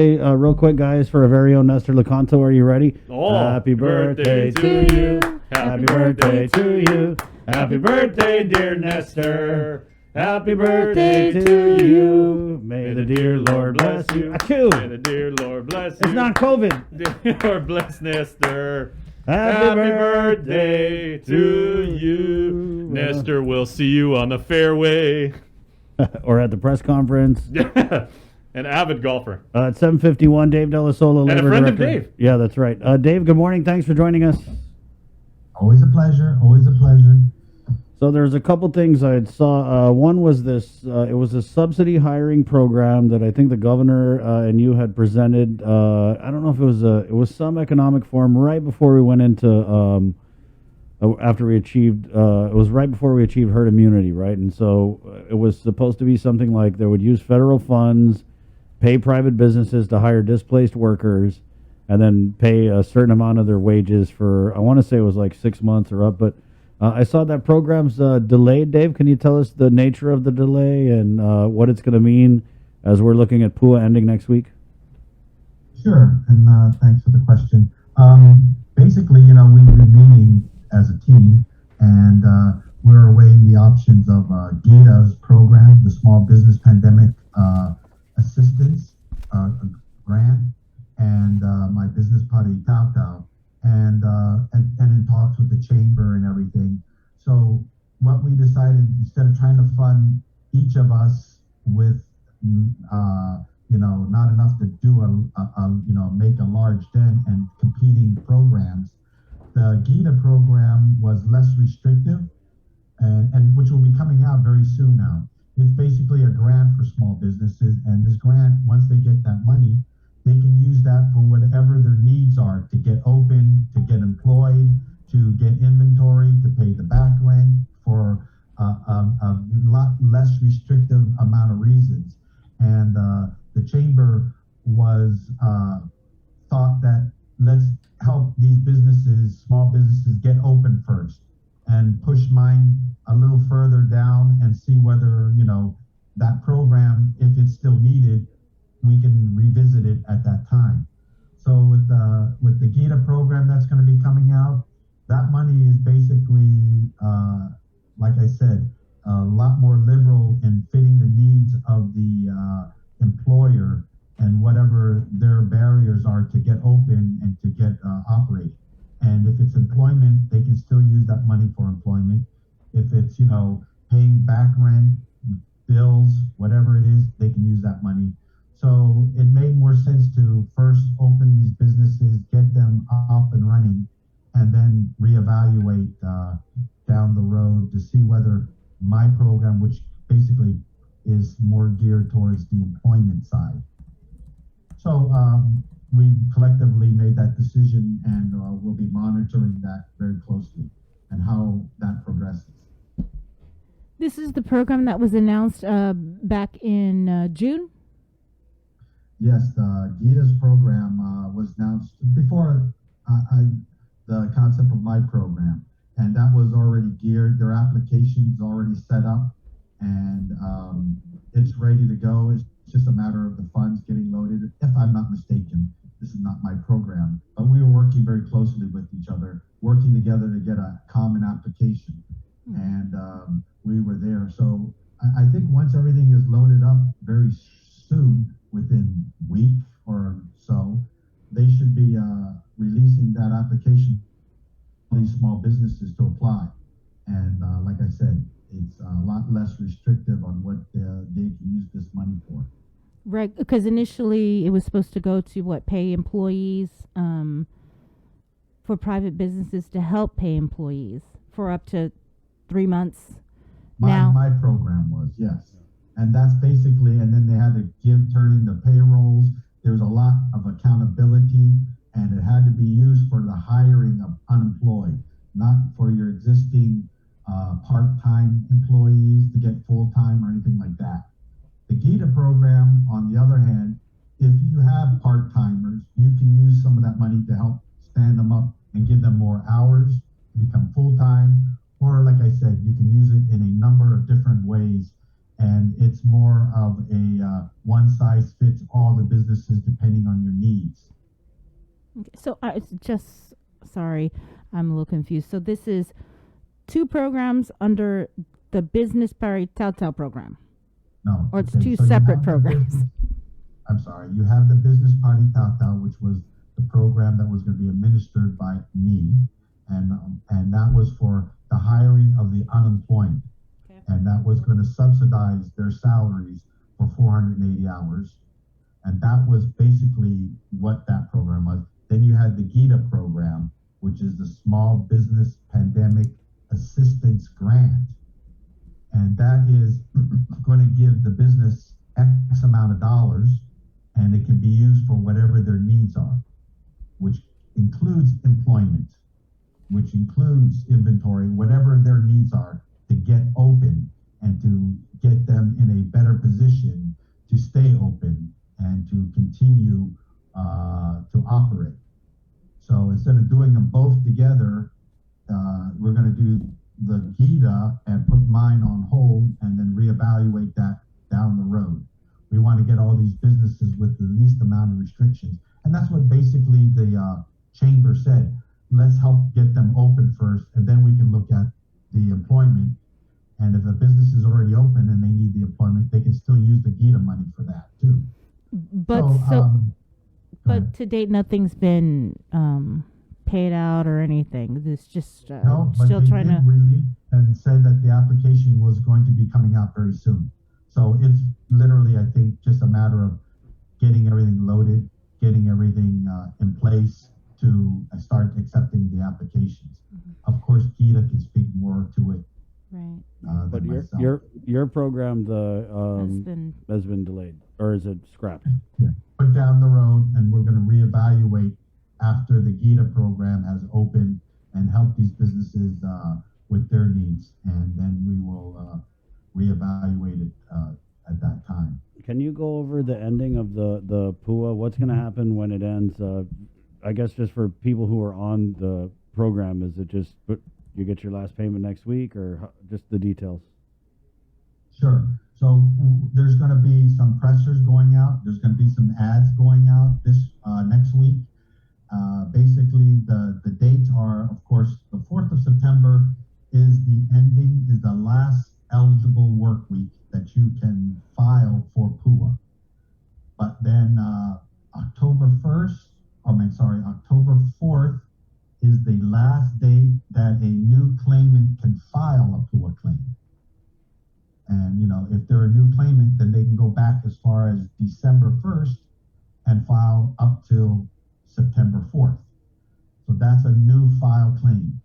Hey, real quick, guys, for our very own Nestor Lecanto, are you ready? Oh, happy birthday to you. Happy birthday to you. Happy birthday, dear Nestor. Happy birthday to you. May the dear Lord bless you. Achoo! May the dear Lord bless you. It's not COVID. Dear Lord bless Nestor. Happy birthday to you. Nestor, we'll see you on the fairway. Or at the press conference. An avid golfer. At 7:51, Dave Dell'Isola, And a Labor friend of Director. Dave. Yeah, that's right. Dave, good morning. Thanks for joining us. Always a pleasure. Always a pleasure. So there's a couple things I saw. One was this. It was a subsidy hiring program that I think the governor and you had presented. I don't know if it was some economic forum right before we went into after we achieved. It was right before we achieved herd immunity, right? And so it was supposed to be something like they would use federal funds, pay private businesses to hire displaced workers, and then pay a certain amount of their wages for. I want to say it was like 6 months or up, but. I saw that program's delayed. Dave, can you tell us the nature of the delay and what it's going to mean as we're looking at PUA ending next week? Sure, and thanks for the question. Basically, we've been meeting as a team, and we're weighing the options of GIDA's program, the Small Business Pandemic Assistance Grant, and my business party, Tao, and in talks with the chamber and everything. So what we decided, instead of trying to fund each of us with not enough to do make a large dent and competing programs, the GIDA program was less restrictive, and which will be coming out very soon now. It's basically a grant for small businesses, and this grant, once they get that money, they can use that for whatever their needs are, to get open, to get employed, to get inventory, to pay the back rent, for a lot less restrictive amount of reasons. And the chamber was thought that let's help these businesses, small businesses, get open first and push mine a little further down and see whether, that program, if it's still needed, we can revisit it at that time. So with the GIDA program that's going to be coming out, that money is basically, like I said, a lot more liberal in fitting the needs of the employer and whatever their barriers are to get open and to get operating. And if it's employment, they can still use that money for employment. If it's, paying back rent, bills, whatever it is, they can use that money. So it made more sense to first open these businesses, get them up and running, and then reevaluate down the road to see whether my program, which basically is more geared towards the employment side. So we collectively made that decision, and we'll be monitoring that very closely and how that progresses. This is the program that was announced back in June? Yes, the GIDA's program was announced before the concept of my program, and that was already geared. Their application's already set up, and it's ready to go. It's just a matter of the funds getting loaded. If I'm not mistaken, this is not my program, but we were working very closely with each other, working together to get a common application, and we were there. So I think once everything is loaded up very soon, within a week or so, they should be releasing that application for these small businesses to apply. And like I said, it's a lot less restrictive on what they can use this money for. Right, because initially it was supposed to go to pay employees, for private businesses to help pay employees for up to 3 months. My program was, yes. And that's basically, and then they had to turn in the payrolls. There's a lot of accountability, and it had to be used for the hiring of unemployed, not for your existing part-time employees to get full-time or anything like that. The GIDA program, on the other hand, if you have part-timers, you can use some of that money to help stand them up and give them more hours to become full-time. Or like I said, you can use it in a number of different ways. and it's more of a one size fits all the businesses depending on your needs. Okay, so it's just sorry, I'm a little confused. So this is two programs under the Business Paritao program, No, or it's okay, two so you separate have the programs. I'm sorry, you have the Business Party Tata, which was the program that was going to be administered by me, and that was for the hiring of the unemployed, Okay. and that was going to subsidize their salaries for 480 hours, and that was basically what that program was. Then you had the GITA program, which is the Small Business Pandemic Assistance Grant, and that is going to give the business X amount of dollars, and it can be used for whatever their needs are, which includes employment, which includes inventory, whatever their needs are to get open and to get them in a better position to stay open and to continue to operate. So instead of doing them both together, we're going to do the GITA and put mine on hold and then reevaluate that down the road. We want to get all these businesses with the least amount of restrictions. And that's what basically the chamber said. Let's help get them open first, and then we can look at the employment. And if a business is already open and they need the employment, they can still use the GITA money for that too. But Go but to date, nothing's been paid out or anything. It's just No, but still they trying did to. release and said that the application was going to be coming out very soon. So it's literally, I think, just a matter of getting everything loaded, getting everything in place to start accepting the applications. Mm-hmm. Of course, Gita can speak more to it. Right. But Than myself. your program has been delayed, or is it scrapped? Yeah. Put down the road, and we're going to reevaluate after the GITA program has opened and help these businesses with their needs, and then we will reevaluate it at that time. Can you go over the ending of the PUA? What's going to happen when it ends? I guess just for people who are on the program, is it just you get your last payment next week, or just the details? Sure. So there's going to be some pressers going out. There's going to be some ads going out this next week. Basically, the dates are, of course, the 4th of September is the last eligible work week that you can file for PUA. But then October 4th is the last date that a new claimant can file a PUA claim. And, if they're a new claimant, then they can go back as far as December 1st and file up till September 4th. So that's a new file claim.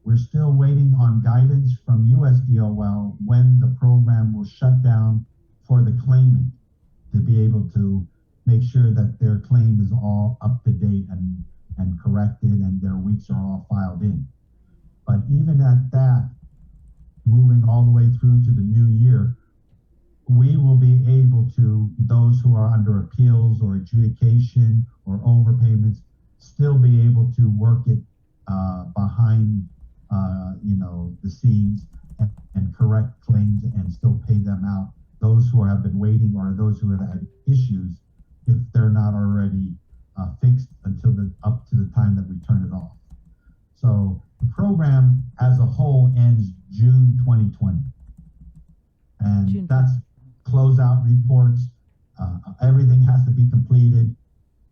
We're still waiting on guidance from USDOL when the program will shut down for the claimant to be able to make sure that their claim is all up to date and corrected and their weeks are all filed in. But even at that, moving all the way through to the new year, we will be able to, those who are under appeals or adjudication or overpayments, still be able to work it behind the scenes and correct claims and still pay them out. Those who have been waiting or those who have had issues, if they're not already fixed up to the time that we turn it off. So the program as a whole ends June 2020. And that's closeout reports. Everything has to be completed.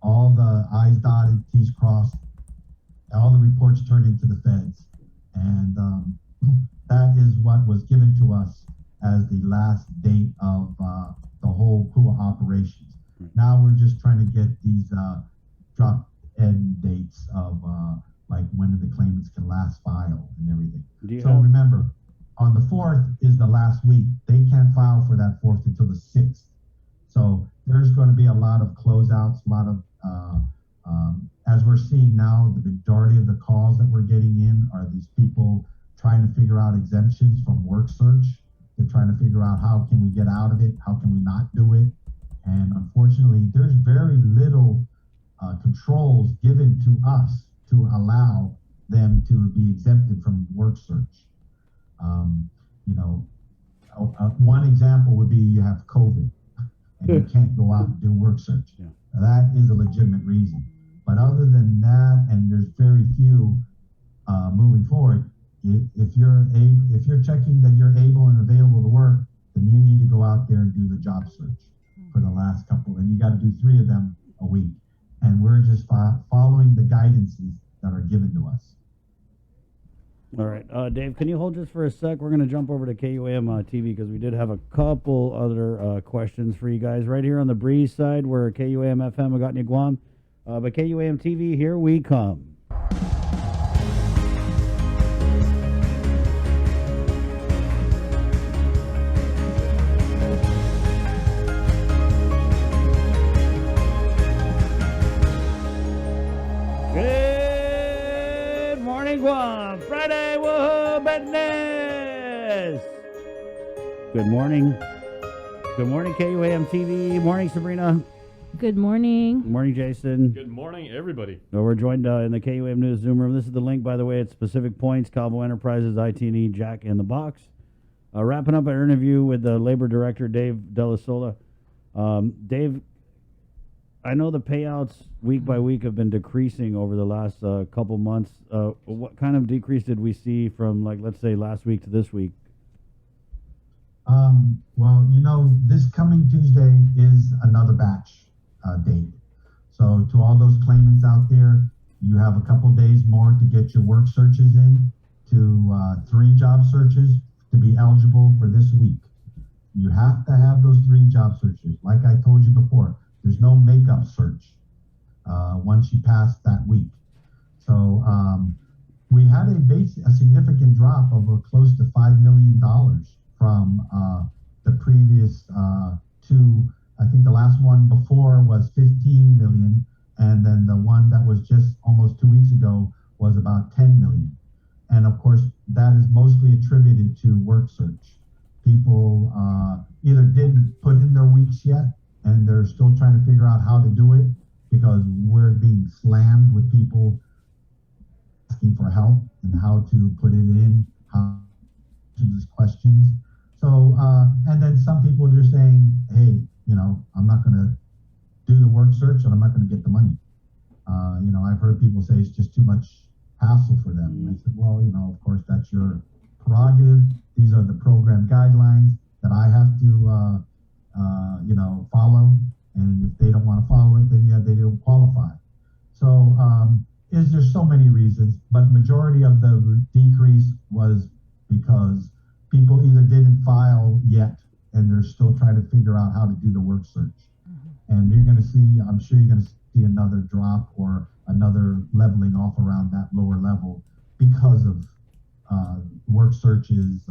All the I's dotted, T's crossed. All the reports turned into the feds. And that is what was given to us as the last date of the whole PUA operations. Now we're just trying to get these drop end dates of like when the claimants can last file and everything. Remember, on the 4th is the last week. They can't file for that 4th until the 6th. So there's going to be a lot of closeouts, a lot of, as we're seeing now, the majority of the calls that we're getting in are these people trying to figure out exemptions from work search. They're trying to figure out how can we get out of it? How can we not do it? And unfortunately, there's very little controls given to us to allow them to be exempted from work search. one example would be you have COVID and you can't go out and do work search. Yeah. Now, that is a legitimate reason. But other than that, and there's very few moving forward, if you're checking that you're able and available to work, then you need to go out there and do the job search for the last couple, and you got to do 3 of them a week. And we're just following the guidances that are given to us. All right. Dave, can you hold just for a sec? We're going to jump over to KUAM TV because we did have a couple other questions for you guys right here on the Breeze side where KUAM FM we got in Guam. But KUAM TV, here we come. Good morning, Guam. Friday, woohoo, business. Good morning. Good morning, KUAM TV. Morning, Sabrina. Good morning. Good morning, Jason. Good morning, everybody. So we're joined in the KUAM News Zoom room. This is the link, by the way. It's Pacific Points, Cabo Enterprises, IT&E, Jack in the Box. Wrapping up our interview with the Labor Director, Dave Dell'Isola. Dave, I know the payouts week by week have been decreasing over the last couple months. What kind of decrease did we see from, like, let's say, last week to this week? Well, this coming Tuesday is another batch date. So to all those claimants out there, you have a couple days more to get your work searches in to 3 job searches to be eligible for this week. You have to have those 3 job searches. Like I told you before, there's no makeup search once you pass that week. So we had a significant drop of close to $5 million from the previous 2. I think the last one before was 15 million, and then the one that was just almost 2 weeks ago was about 10 million. And of course, that is mostly attributed to work search. People either didn't put in their weeks yet, and they're still trying to figure out how to do it because we're being slammed with people asking for help and how to put it in, how to answer these questions. So, and then some people are just saying, hey, I'm not going to do the work search and I'm not going to get the money. I've heard people say it's just too much hassle for them. And I said, well, of course, that's your prerogative. These are the program guidelines that I have to, follow. And if they don't want to follow it, then they don't qualify. So there's so many reasons, but majority of the decrease was because people either didn't file yet and they're still trying to figure out how to do the work search. Mm-hmm. And I'm sure you're going to see another drop or another leveling off around that lower level because of work searches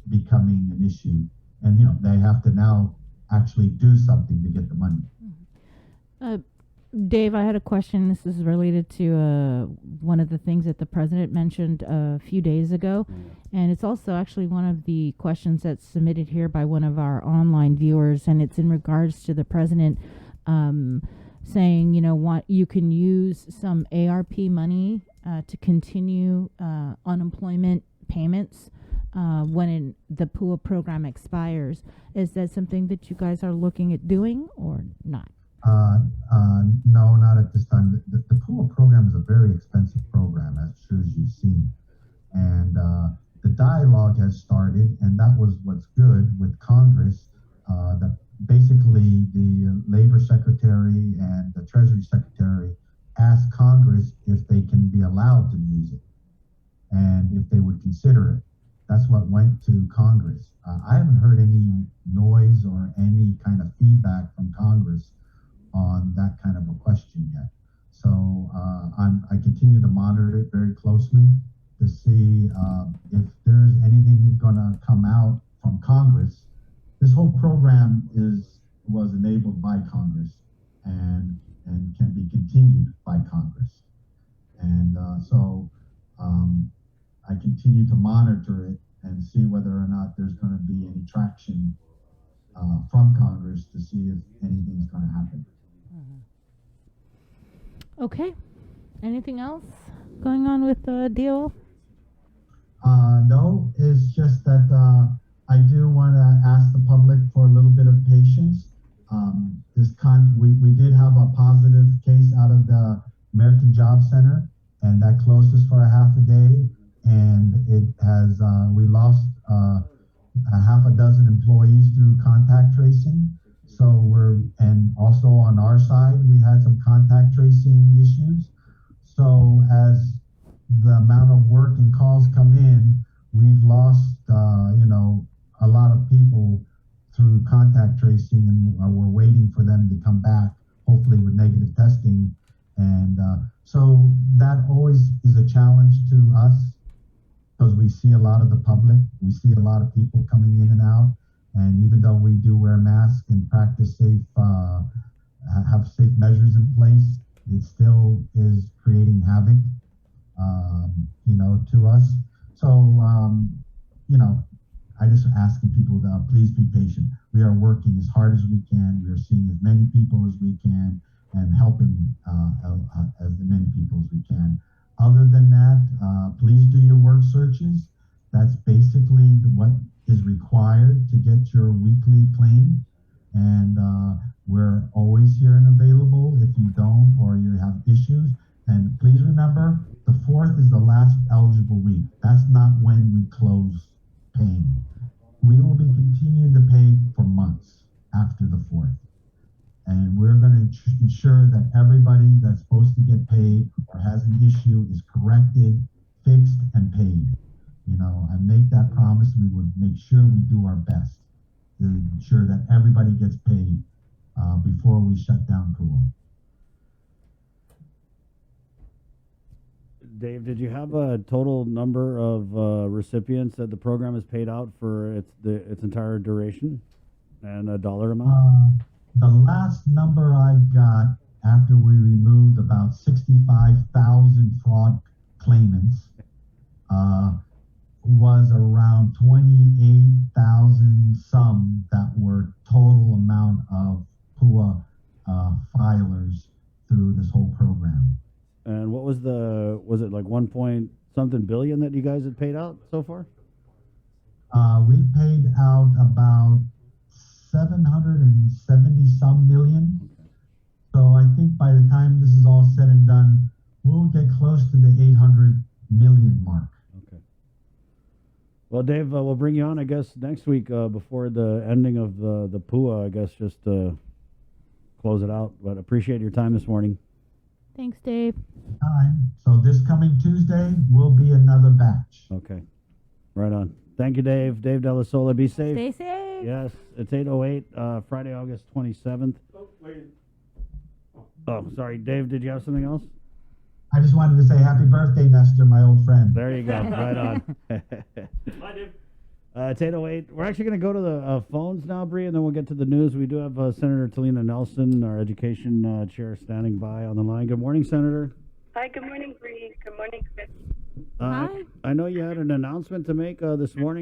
becoming an issue. And, they have to now actually do something to get the money. Dave, I had a question. This is related to one of the things that the president mentioned a few days ago. And it's also actually one of the questions that's submitted here by one of our online viewers. And it's in regards to the president saying, you can use some ARP money to continue unemployment payments when the PUA program expires. Is that something that you guys are looking at doing or not? No, not at this time. The PUA program is a very expensive program, as sure as you've seen. And the dialogue has started, and that was what's good with Congress, that basically the Labor Secretary and the Treasury Secretary asked Congress if they can be allowed to use it and if they would consider it. That's what went to Congress. I haven't heard any noise or any kind of feedback from Congress on that kind of a question yet. So I continue to monitor it very closely to see if there's anything going to come out from Congress. This whole program was enabled by Congress and can be continued by Congress. And so I continue to monitor it and see whether or not there's going to be any traction from Congress to see if anything's going to happen. Okay. Anything else going on with the deal? No, it's just that I do want to ask the public for a little bit of patience. We did have a positive case out of the American Job Center, and that closed us for a half a day. And it has we lost a half a dozen employees through contact tracing. And also on our side, we had some contact tracing issues. So as the amount of work and calls come in, we've lost, a lot of people through contact tracing, and we're waiting for them to come back, hopefully with negative testing. And so that always is a challenge to us because we see a lot of the public, we see a lot of people coming in and out. And even though we do wear masks and practice have safe measures in place, it still is creating havoc, to us. So, I just asking people to please be patient. We are working as hard as we can. We are seeing as many people as we can and helping as many people as we can. Other than that, please do your work searches. That's basically what is required to get your weekly claim. And we're always here and available if you don't or you have issues. And please remember, the 4th is the last eligible week. That's not when we close paying. We will be continuing to pay for months after the 4th. And we're going to ensure that everybody that's supposed to get paid or has an issue is corrected, fixed, and paid. And make that promise. We would make sure we do our best to ensure that everybody gets paid before we shut down PUA. Dave, did you have a total number of recipients that the program has paid out for its entire duration and a dollar amount? The last number I got after we removed about 65,000 fraud claimants was around 28,000 some that were total amount of PUA filers through this whole program. And what was it like 1 point something billion that you guys had paid out so far? We paid out about 770 some million. So I think by the time this is all said and done, we'll get close to the 800 million mark. Okay. Well, Dave, we'll bring you on, I guess, next week before the ending of the PUA, I guess, just to close it out. But appreciate your time this morning. Thanks, Dave. So this coming Tuesday will be another batch. Okay. Right on. Thank you, Dave. Dave Dell'Isola. Be safe. Stay safe. Yes. It's 8:08, Friday, August 27th. Oh, wait. Oh, sorry. Dave, did you have something else? I just wanted to say happy birthday, Nestor, my old friend. There you go. Right on. Bye, Dave. It's 8:08. We're actually going to go to the phones now, Bree, and then we'll get to the news. We do have Senator Talina Nelson, our education chair, standing by on the line. Good morning, Senator. Hi, good morning, Bree. Good morning, Chris. Hi. I know you had an announcement to make this morning.